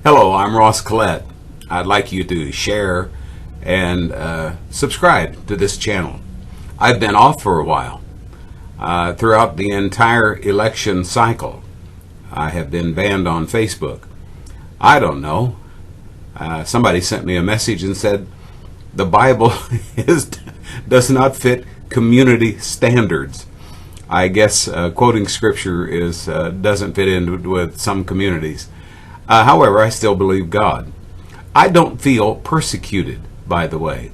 Hello, I'm Ross Collette. I'd like you to share and subscribe to this channel. I've been off for a while. Throughout the entire election cycle, I have been banned on Facebook. I don't know. Somebody sent me a message and said the Bible does not fit community standards. I guess quoting scripture doesn't fit in with some communities. However, I still believe God. I don't feel persecuted, by the way.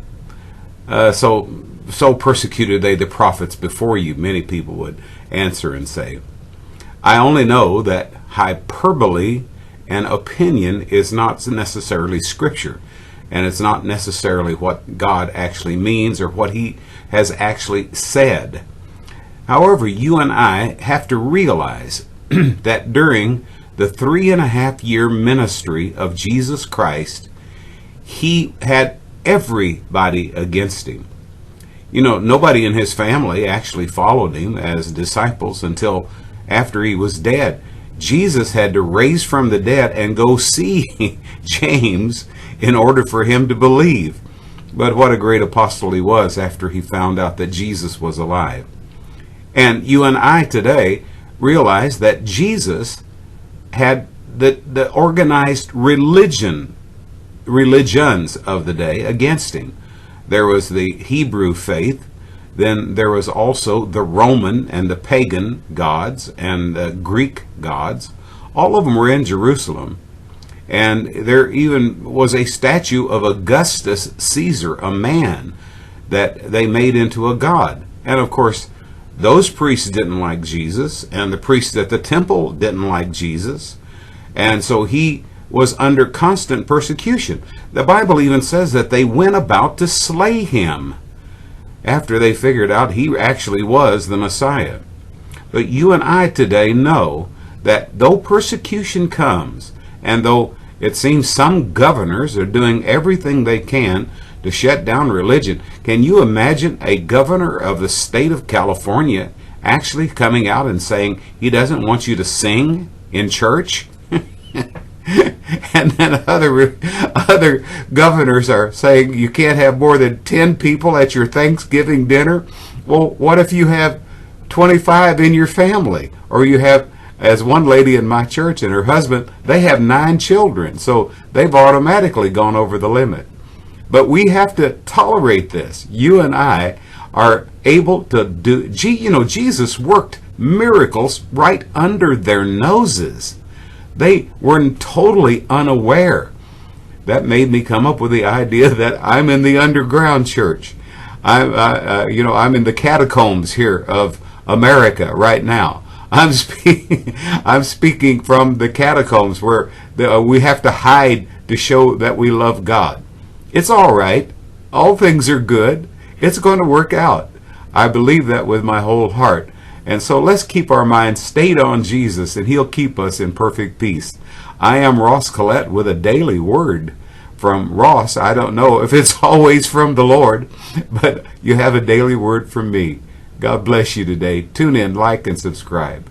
So persecuted they the prophets before you, many people would answer and say. I only know that hyperbole and opinion is not necessarily scripture, and it's not necessarily what God actually means or what he has actually said. However, you and I have to realize that during the 3.5-year ministry of Jesus Christ, he had everybody against him. You know, nobody in his family actually followed him as disciples until after he was dead. Jesus had to raise from the dead and go see James in order for him to believe. But what a great apostle he was after he found out that Jesus was alive. And you and I today realize that Jesus had the organized religions of the day against him. There was the Hebrew faith, then there was also the Roman and the Pagan gods and the Greek gods. All of them were in Jerusalem. And there even was a statue of Augustus Caesar, a man that they made into a god. And of course, those priests didn't like Jesus, and the priests at the temple didn't like Jesus, and so he was under constant persecution. The Bible even says that they went about to slay him after they figured out he actually was the Messiah. But you and I today know that though persecution comes, and though it seems some governors are doing everything they can to shut down religion. Can you imagine a governor of the state of California actually coming out and saying he doesn't want you to sing in church? And then other governors are saying you can't have more than 10 people at your Thanksgiving dinner. Well, what if you have 25 in your family? Or you have, as one lady in my church and her husband, they have 9 children. So they've automatically gone over the limit. But we have to tolerate this. You and I are able to do, Jesus worked miracles right under their noses. They were totally unaware. That made me come up with the idea that I'm in the underground church. I'm in the catacombs here of America right now. I'm speaking from the catacombs where we have to hide to show that we love God. It's all right. All things are good. It's going to work out. I believe that with my whole heart. And so let's keep our minds stayed on Jesus, and he'll keep us in perfect peace. I am Ross Collette with a daily word from Ross. I don't know if it's always from the Lord, but you have a daily word from me. God bless you today. Tune in, like, and subscribe.